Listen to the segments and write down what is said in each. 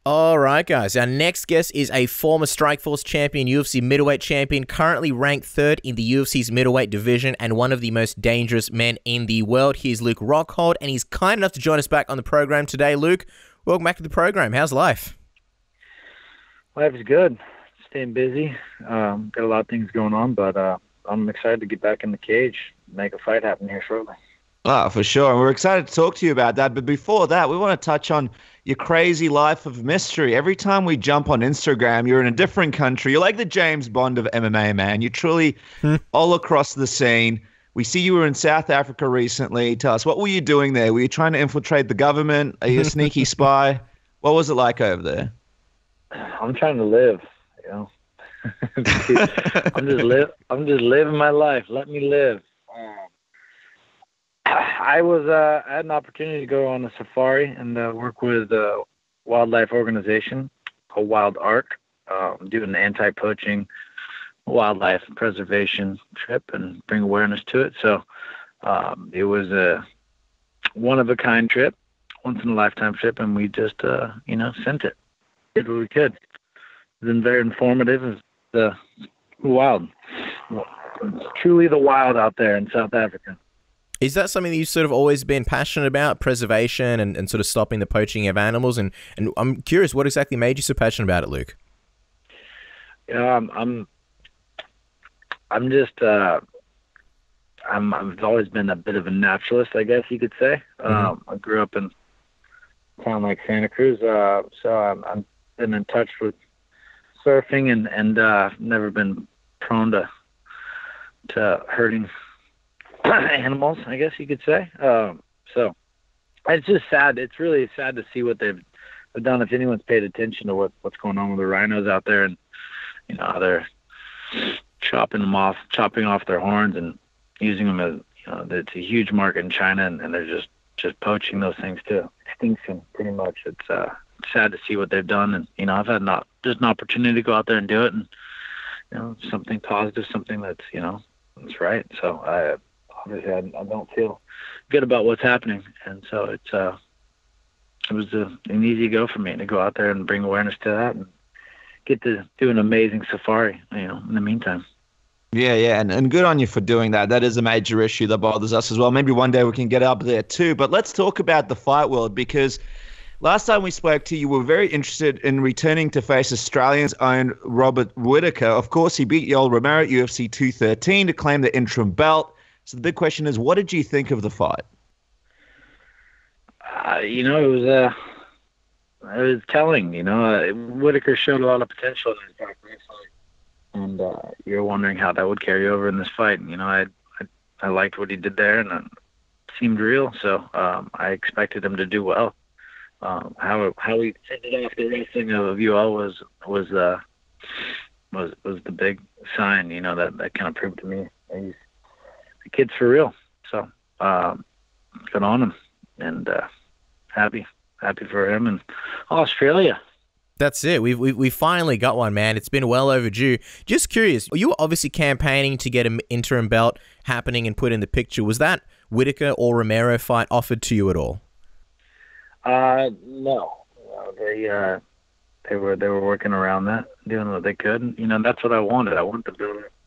All right, guys. Our next guest is a former Strikeforce champion, UFC middleweight champion, currently ranked third in the UFC's middleweight division and one of the most dangerous men in the world. He's Luke Rockhold, and he's kind enough to join us back on the program today. Luke, welcome back to the program. How's life? Life is good. Staying busy. Got a lot of things going on, but I'm excited to get back in the cage, make a fight happen here shortly. Oh, for sure. And we're excited to talk to you about that. But before that, we want to touch on your crazy life of mystery. Every time we jump on Instagram, you're in a different country. You're like the James Bond of MMA, man. You're truly all across the scene. We see you were in South Africa recently. Tell us, what were you doing there? Were you trying to infiltrate the government? Are you a sneaky spy? What was it like over there? I'm trying to live, you know. I'm just living my life. Let me live. I had an opportunity to go on a safari and work with a wildlife organization called Wild Ark, doing an anti-poaching wildlife preservation trip and bring awareness to it. So it was a one-of-a-kind trip, once-in-a-lifetime trip, and we just, sent it. Did what we could. It's been very informative. It's the wild. It's truly the wild out there in South Africa. Is that something that you've sort of always been passionate about, preservation and sort of stopping the poaching of animals? And I'm curious, what exactly made you so passionate about it, Luke? Yeah, I've always been a bit of a naturalist, I guess you could say. I grew up in a town like Santa Cruz, so I've been in touch with surfing and never been prone to hurting animals, I guess you could say. So it's just sad. It's really sad to see what they've done. If anyone's paid attention to what's going on with the rhinos out there, and how they're chopping off their horns and using them as, it's a huge market in China, and they're just poaching those things to extinction pretty much. It's sad to see what they've done, and I've had just an opportunity to go out there and do it, and something positive, something that's that's right. So obviously I don't feel good about what's happening, and so it was an easy go for me to go out there and bring awareness to that and get to do an amazing safari in the meantime. Yeah, and good on you for doing that. That is a major issue that bothers us as well. Maybe one day we can get up there too. But let's talk about the fight world, because last time we spoke to you, were very interested in returning to face Australia's own Robert Whittaker. Of course, he beat Yoel Romero at UFC 213 to claim the interim belt. So the big question is, what did you think of the fight? It was telling. Whittaker showed a lot of potential in his back fight, and you're wondering how that would carry over in this fight. I liked what he did there, and it seemed real. So I expected him to do well. How he ended off the wrestling of Yoel was the big sign. That kind of proved to me the kid's for real. So good on him, and happy for him and Australia. That's it. We finally got one, man. It's been well overdue. Just curious, you were obviously campaigning to get an interim belt happening and put in the picture. Was that Whittaker or Romero fight offered to you at all? No. They were working around that, doing what they could. That's what I wanted. I wanted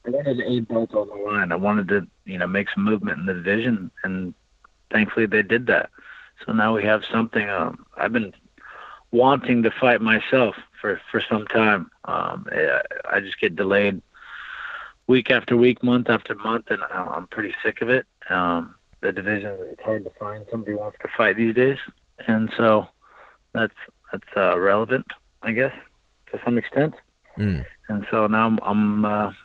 a belt on the line. I wanted to, make some movement in the division, and thankfully they did that. So now we have something. I've been wanting to fight myself for some time. I just get delayed week after week, month after month, and I'm pretty sick of it. The division, it's hard to find somebody who wants to fight these days, and so that's relevant, I guess, to some extent. And so now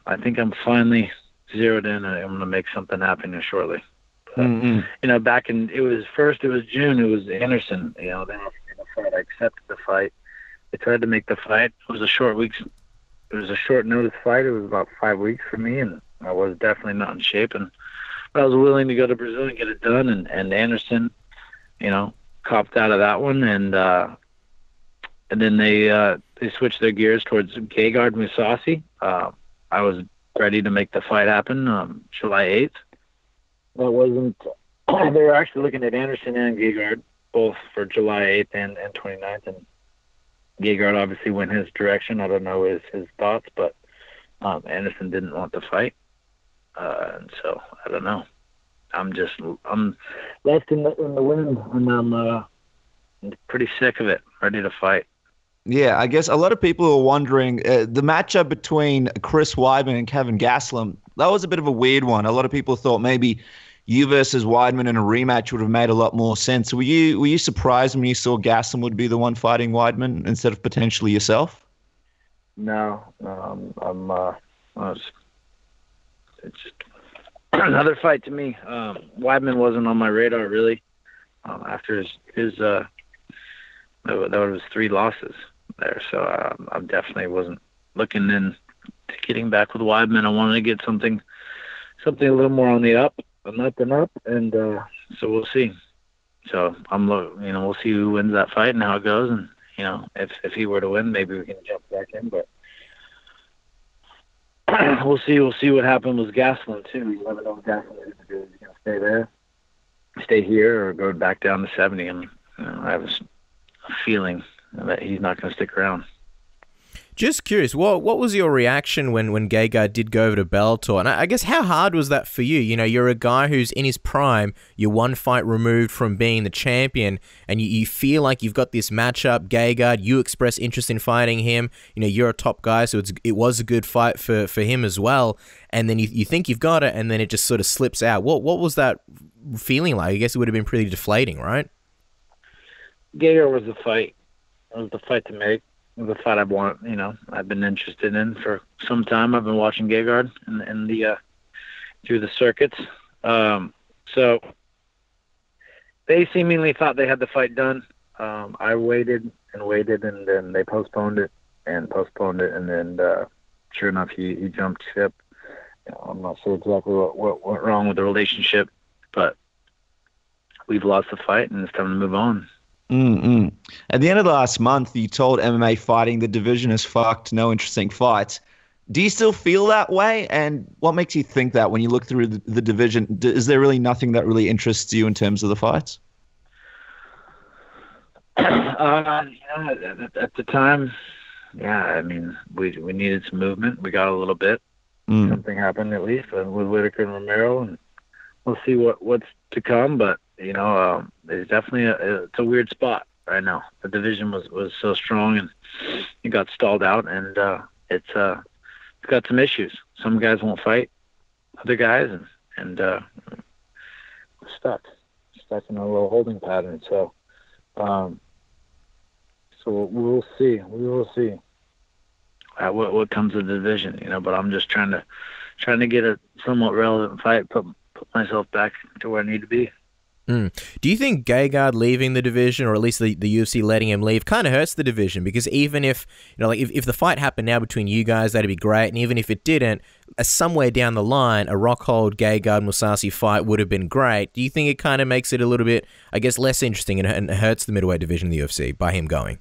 I think I'm finally zeroed in, and I'm going to make something happen here shortly. Back in it was June. It was Anderson. They offered me the fight. I accepted the fight. They tried to make the fight. It was a short notice fight. It was about 5 weeks for me, and I was definitely not in shape. But I was willing to go to Brazil and get it done. And Anderson, copped out of that one, and then they switched their gears towards Gegard Mousasi. I was ready to make the fight happen. July 8th. That wasn't. They were actually looking at Anderson and Gegard both for July 8th and 29th, and Gegard obviously went his direction. I don't know his thoughts, but Anderson didn't want the fight, and so I don't know. I'm left in the wind, and I'm pretty sick of it. Ready to fight. Yeah, I guess a lot of people are wondering the matchup between Chris Weidman and Kevin Gastelum. That was a bit of a weird one. A lot of people thought maybe you versus Weidman in a rematch would have made a lot more sense. Were you surprised when you saw Gastelum would be the one fighting Weidman instead of potentially yourself? No, it's just another fight to me. Weidman wasn't on my radar really. After his that was 3 losses there, so I definitely wasn't looking into getting back with Weidman. I wanted to get something a little more on the up, and so we'll see. So we'll see who wins that fight and how it goes, and if he were to win, maybe we can jump back in, but we'll see. We'll see what happened with Gastelum too. You never know what Gastelum is going to do. He's going to stay here, or go back down to 70. And I have a feeling that he's not going to stick around. Just curious, what was your reaction when Gegard did go over to Bellator? And I guess how hard was that for you? You're a guy who's in his prime, you're 1 fight removed from being the champion, and you feel like you've got this matchup, Gegard, you express interest in fighting him, you're a top guy, so it was a good fight for him as well, and then you think you've got it, and then it just sort of slips out. What was that feeling like? I guess it would have been pretty deflating, right? Gegard was the fight. It was the fight to make. The fight I've been interested in for some time. I've been watching Gegard in the through the circuits. So they seemingly thought they had the fight done. I waited, and then they postponed it, and then sure enough, he jumped ship. I'm not sure exactly what went wrong with the relationship, but we've lost the fight, and it's time to move on. At the end of the last month, you told MMA Fighting the division is fucked, no interesting fights. Do you still feel that way? And what makes you think that when you look through the division? Is there really nothing that really interests you in terms of the fights? At the time, yeah, I mean, we needed some movement. We got a little bit. Something happened at least with Whittaker and Romero, and we'll see what's to come. But it's definitely it's a weird spot right now. The division was so strong, and it got stalled out, and it's got some issues. Some guys won't fight other guys, and we're stuck in a little holding pattern. So we'll see. We will see what comes of the division, But I'm just trying to get a somewhat relevant fight, put myself back to where I need to be. Do you think Gegard leaving the division, or at least the UFC letting him leave, kind of hurts the division? Because even if if the fight happened now between you guys, that'd be great. And even if it didn't, somewhere down the line, a Rockhold Gegard Mousasi fight would have been great. Do you think it kind of makes it a little bit, I guess, less interesting and hurts the middleweight division of the UFC by him going?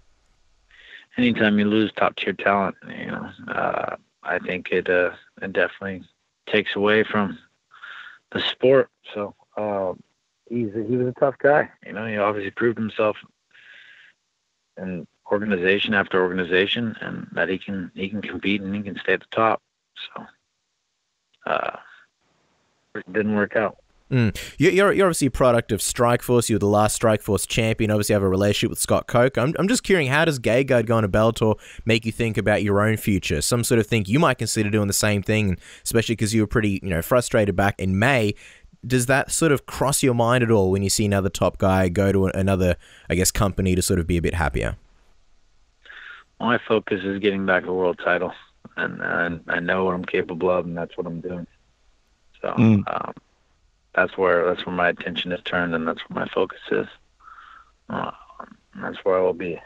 Anytime you lose top tier talent, I think it definitely takes away from the sport. So. He was a tough guy. He obviously proved himself in organization after organization, and that he can compete and he can stay at the top. So it didn't work out. You're obviously a product of Strikeforce. You're the last Strikeforce champion. Obviously, have a relationship with Scott Coker. I'm just curious, how does Gegard going to Bellator make you think about your own future? Some sort of think you might consider doing the same thing, especially because you were pretty frustrated back in May. Does that sort of cross your mind at all when you see another top guy go to another, I guess, company to sort of be a bit happier? My focus is getting back a world title, and I know what I'm capable of, and that's what I'm doing. So that's where my attention is turned, and that's where my focus is. That's where I will be.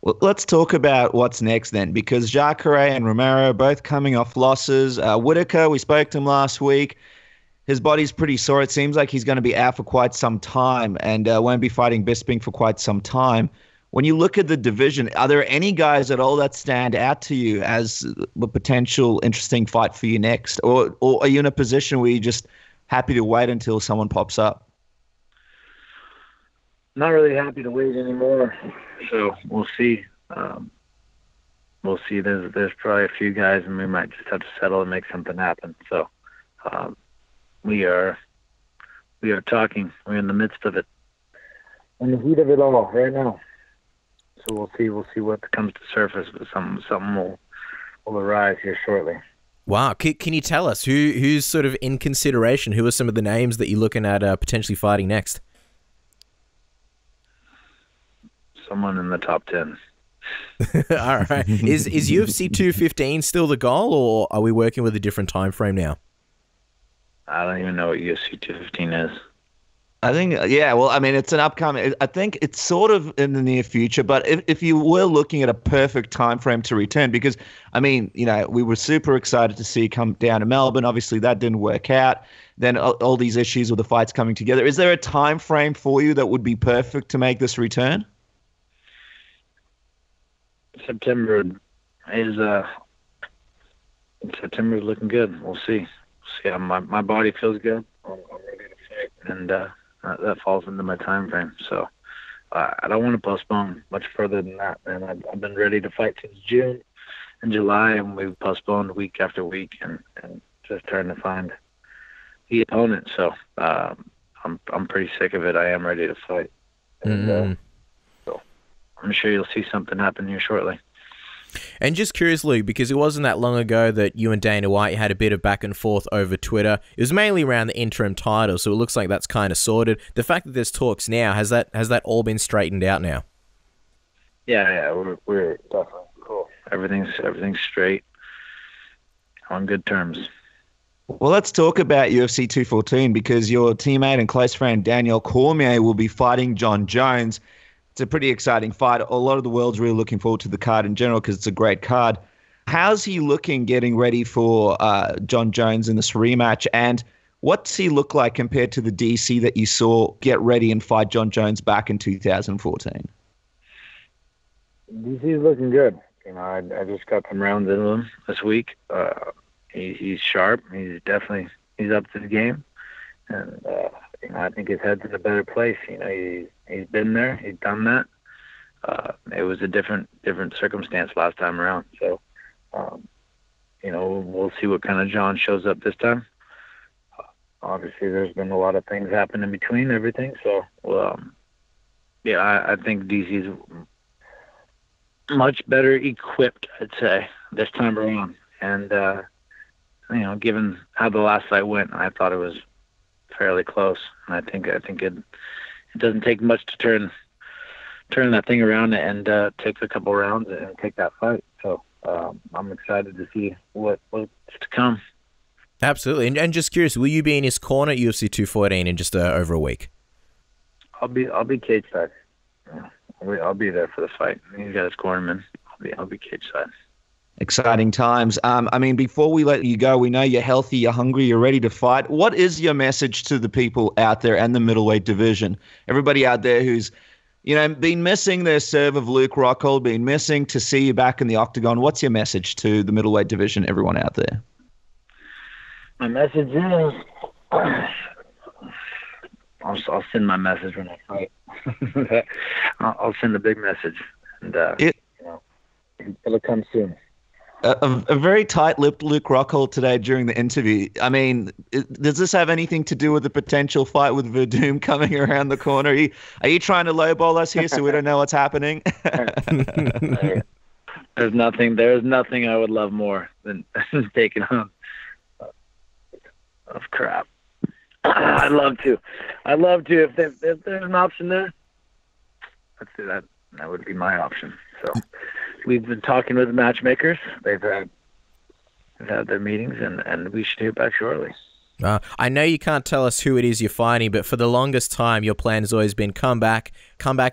Well, let's talk about what's next then, because Jacare and Romero are both coming off losses. Whittaker, we spoke to him last week. His body's pretty sore. It seems like he's going to be out for quite some time and won't be fighting Bisping for quite some time. When you look at the division, are there any guys at all that stand out to you as a potential interesting fight for you next? Or are you in a position where you're just happy to wait until someone pops up? Not really happy to wait anymore. So we'll see. we'll see. There's probably a few guys, and we might just have to settle and make something happen. So we are talking. We're in the midst of it, in the heat of it all right now. So we'll see what comes to surface, but something will arise here shortly. Wow. Can you tell us who's sort of in consideration? Who are some of the names that you're looking at potentially fighting next? Someone in the top 10. All right. Is UFC 215 still the goal, or are we working with a different time frame now? I don't even know what UFC 215 is. I think, yeah, well, I mean, it's an upcoming, I think it's sort of in the near future, but if you were looking at a perfect time frame to return, because, I mean, you know, we were super excited to see you come down to Melbourne. Obviously, that didn't work out. Then all these issues with the fights coming together. Is there a time frame for you that would be perfect to make this return? September is looking good. We'll see. My body feels good. I'm ready to fight, and that falls into my time frame. So I don't want to postpone much further than that. And I've been ready to fight since June and July, and we've postponed week after week, and just trying to find the opponent. So I'm pretty sick of it. I am ready to fight, and so I'm sure you'll see something happen here shortly. And just curious, Luke, because it wasn't that long ago that you and Dana White had a bit of back and forth over Twitter. It was mainly around the interim title, so it looks like that's kind of sorted. The fact that there's talks now, has that all been straightened out now? Yeah, we're definitely cool. Everything's straight, on good terms. Well, let's talk about UFC 214, because your teammate and close friend Daniel Cormier will be fighting Jon Jones. It's a pretty exciting fight. A lot of the world's really looking forward to the card in general because it's a great card. How's he looking getting ready for Jon Jones in this rematch? And what's he look like compared to the DC that you saw get ready and fight Jon Jones back in 2014? DC's looking good. You know, I just got some rounds into him this week. He's sharp. He's up to the game. And, you know, I think his head's in a better place. You know, he's been there. He's done that. It was a different circumstance last time around. So, you know, we'll see what kind of Jon shows up this time. Obviously, there's been a lot of things happen in between everything. So, yeah, I think DC's much better equipped, I'd say, this time around. And, you know, given how the last fight went, I thought it was fairly close, and I think it doesn't take much to turn that thing around and take a couple rounds and take that fight. So I'm excited to see what's to come. Absolutely, and just curious, will you be in his corner at UFC 214 in just over a week? I'll be cage side. Yeah, I'll be there for the fight. He's got his cornerman. I'll be cage side. Exciting times. I mean, before we let you go, we know you're healthy, you're hungry, you're ready to fight. What is your message to the people out there and the middleweight division? Everybody out there who's, you know, been missing their serve of Luke Rockhold, been missing to see you back in the octagon. What's your message to the middleweight division, everyone out there? My message is, I'll send my message when I fight. I'll send a big message, and you know, it'll come soon. A very tight-lipped Luke Rockhold today during the interview. I mean, does this have anything to do with the potential fight with Verdum coming around the corner? Are you trying to lowball us here so we don't know what's happening? There's nothing I would love more than taking on of crap. I'd love to. If there's an option there, let's do that. That would be my option. So we've been talking with the matchmakers. They've had their meetings, and we should hear back shortly. I know you can't tell us who it is you're fighting, but for the longest time, your plan has always been come back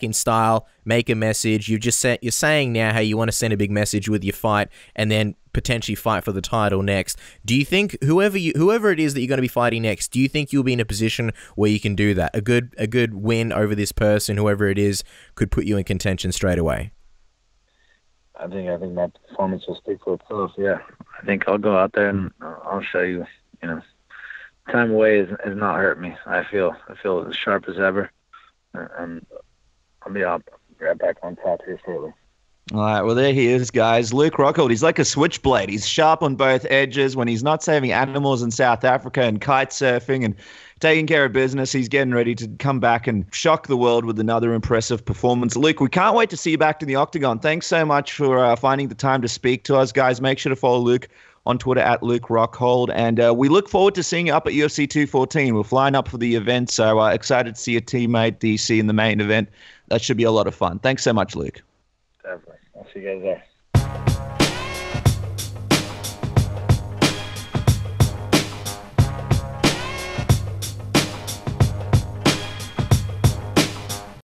in style, make a message. You're saying now how you want to send a big message with your fight, and then potentially fight for the title next. Do you think whoever it is that you're going to be fighting next, do you think you'll be in a position where you can do that? A good win over this person, whoever it is, could put you in contention straight away. I think my performance will speak for itself. Yeah, I think I'll go out there and I'll show you. You know, time away has not hurt me. I feel as sharp as ever, and I'll be right back on top here shortly. All right, well, there he is, guys. Luke Rockhold, he's like a switchblade. He's sharp on both edges. When he's not saving animals in South Africa and kite surfing and taking care of business, he's getting ready to come back and shock the world with another impressive performance. Luke, we can't wait to see you back in the octagon. Thanks so much for finding the time to speak to us, guys. Make sure to follow Luke on Twitter at Luke Rockhold. And we look forward to seeing you up at UFC 214. We're flying up for the event, so excited to see your teammate DC in the main event. That should be a lot of fun. Thanks so much, Luke. Definitely. I'll see you guys there.